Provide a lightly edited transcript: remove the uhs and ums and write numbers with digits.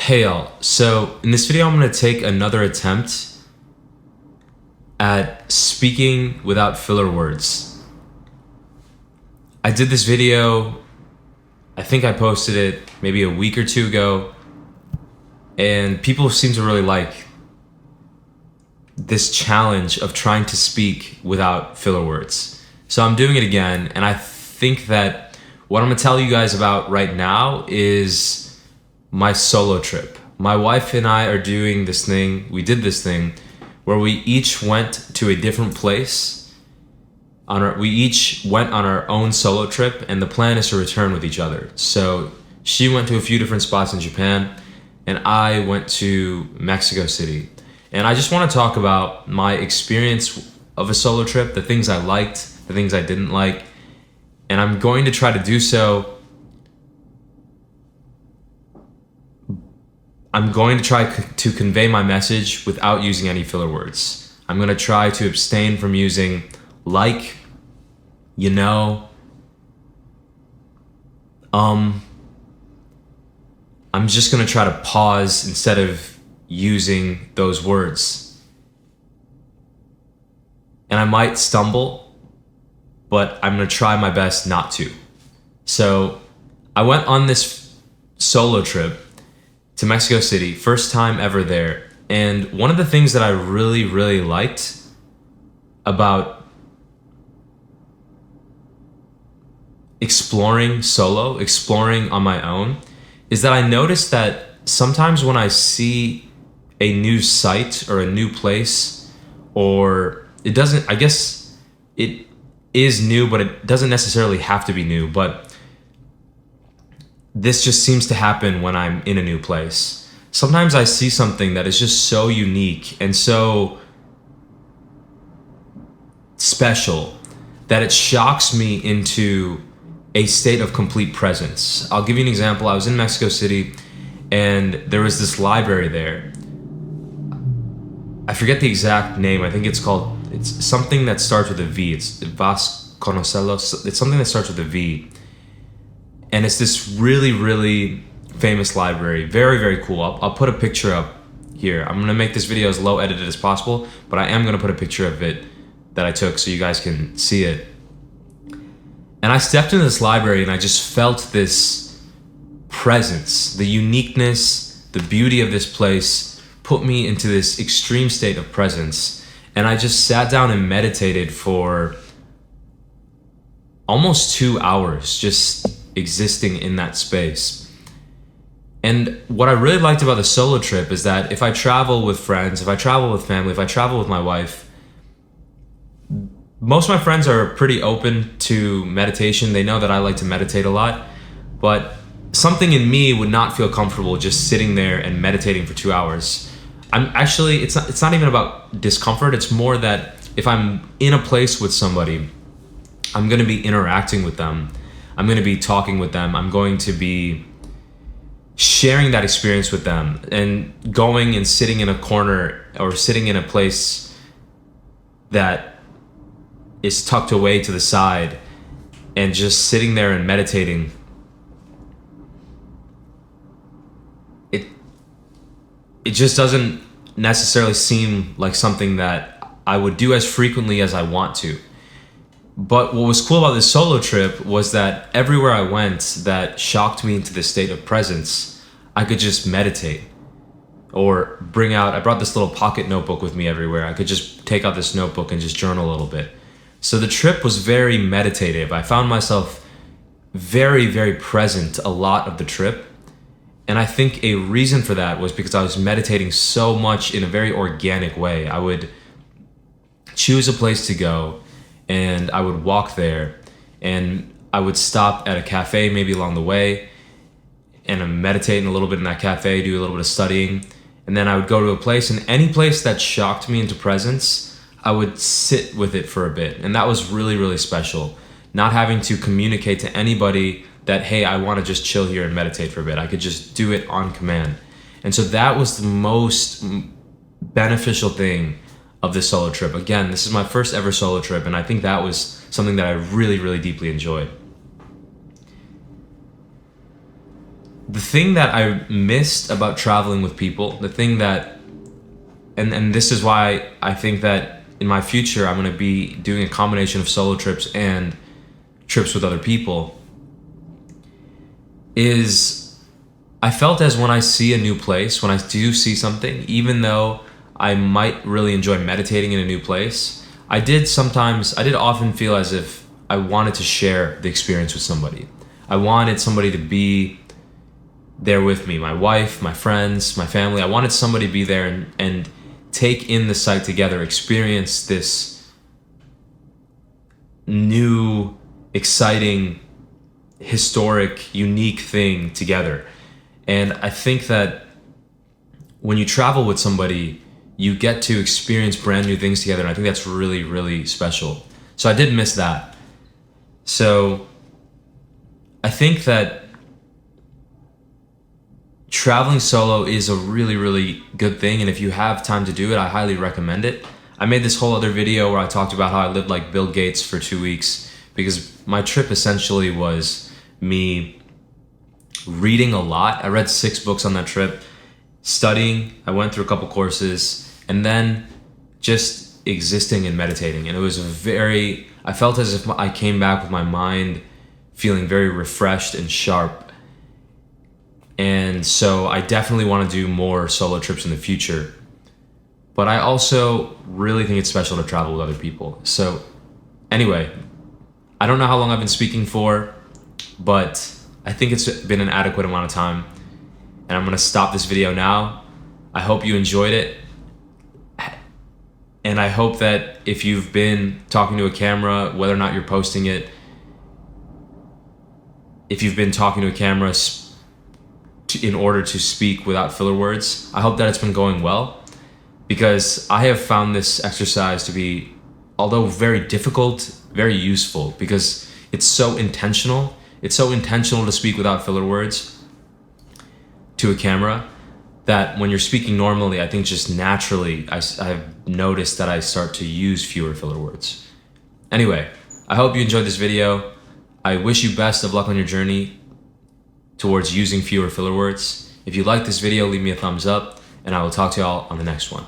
Hey y'all, so in this video I'm going to take another attempt at speaking without filler words. I did this video, I think I posted it maybe a week or two ago, and people seem to really like this challenge of trying to speak without filler words. So I'm doing it again, and I think that what I'm going to tell you guys about right now is my solo trip. My wife and I are doing this thing. We did this thing where we each went to a different place. We each went on our own solo trip, and the plan is to return with each other. So she went to a few different spots in Japan, and I went to Mexico City. And I just want to talk about my experience of a solo trip, the things I liked, the things I didn't like, and I'm going to try to do so. I'm going to try to convey my message without using any filler words. I'm going to try to abstain from using like, you know, I'm just going to try to pause instead of using those words. And I might stumble, but I'm going to try my best not to. So I went on this solo trip to Mexico City, first time ever there. And one of the things that I really, really liked about exploring solo, exploring on my own, is that I noticed that sometimes when I see a new site or a new place, or it doesn't, I guess it is new, but it doesn't necessarily have to be new, but this just seems to happen when I'm in a new place. Sometimes I see something that is just so unique and so special that it shocks me into a state of complete presence. I'll give you an example. I was in Mexico City and there was this library there. I forget the exact name. I think it's something that starts with a V. It's Vasconcelos. It's something that starts with a V. And it's this really, really famous library. Very, very cool. I'll put a picture up here. I'm going to make this video as low edited as possible, but I am going to put a picture of it that I took so you guys can see it. And I stepped into this library and I just felt this presence, the uniqueness, the beauty of this place put me into this extreme state of presence. And I just sat down and meditated for almost 2 hours, just existing in that space. And what I really liked about the solo trip is that if I travel with friends, if I travel with family, if I travel with my wife, most of my friends are pretty open to meditation. They know that I like to meditate a lot, but something in me would not feel comfortable just sitting there and meditating for 2 hours. It's not even about discomfort. It's more that if I'm in a place with somebody, I'm going to be interacting with them. I'm going to be talking with them. I'm going to be sharing that experience with them, and going and sitting in a corner or sitting in a place that is tucked away to the side and just sitting there and meditating. It just doesn't necessarily seem like something that I would do as frequently as I want to. But what was cool about this solo trip was that everywhere I went that shocked me into this state of presence, I could just meditate or I brought this little pocket notebook with me everywhere. I could just take out this notebook and just journal a little bit. So the trip was very meditative. I found myself very, very present a lot of the trip. And I think a reason for that was because I was meditating so much in a very organic way. I would choose a place to go, and I would walk there, and I would stop at a cafe maybe along the way, and I'm meditating a little bit in that cafe, do a little bit of studying, and then I would go to a place, and any place that shocked me into presence, I would sit with it for a bit. And that was really, really special. Not having to communicate to anybody that, hey, I want to just chill here and meditate for a bit. I could just do it on command. And so that was the most beneficial thing of this solo trip. Again, this is my first ever solo trip, and I think that was something that I really, really deeply enjoyed. the thing that I missed about traveling with people, the thing that, and this is why I think that in my future I'm going to be doing a combination of solo trips and trips with other people, is I felt as when I see a new place, when I do see something, even though I might really enjoy meditating in a new place, I did often feel as if I wanted to share the experience with somebody. I wanted somebody to be there with me, my wife, my friends, my family. I wanted somebody to be there and take in the site together, experience this new, exciting, historic, unique thing together. And I think that when you travel with somebody, you get to experience brand new things together. And I think that's really, really special. So I did miss that. So I think that traveling solo is a really, really good thing. And if you have time to do it, I highly recommend it. I made this whole other video where I talked about how I lived like Bill Gates for 2 weeks, because my trip essentially was me reading a lot. I read 6 books on that trip, studying. I went through a couple courses, and then just existing and meditating. And it was I felt as if I came back with my mind feeling very refreshed and sharp. And so I definitely want to do more solo trips in the future. But I also really think it's special to travel with other people. So anyway, I don't know how long I've been speaking for, but I think it's been an adequate amount of time. And I'm going to stop this video now. I hope you enjoyed it. And I hope that if you've been talking to a camera, whether or not you're posting it, if you've been talking to a camera in order to speak without filler words, I hope that it's been going well, because I have found this exercise to be, although very difficult, very useful, because it's so intentional. It's so intentional to speak without filler words to a camera that when you're speaking normally, I think just naturally, I've noticed that I start to use fewer filler words. Anyway, I hope you enjoyed this video. I wish you best of luck on your journey towards using fewer filler words. If you like this video, leave me a thumbs up, and I will talk to y'all on the next one.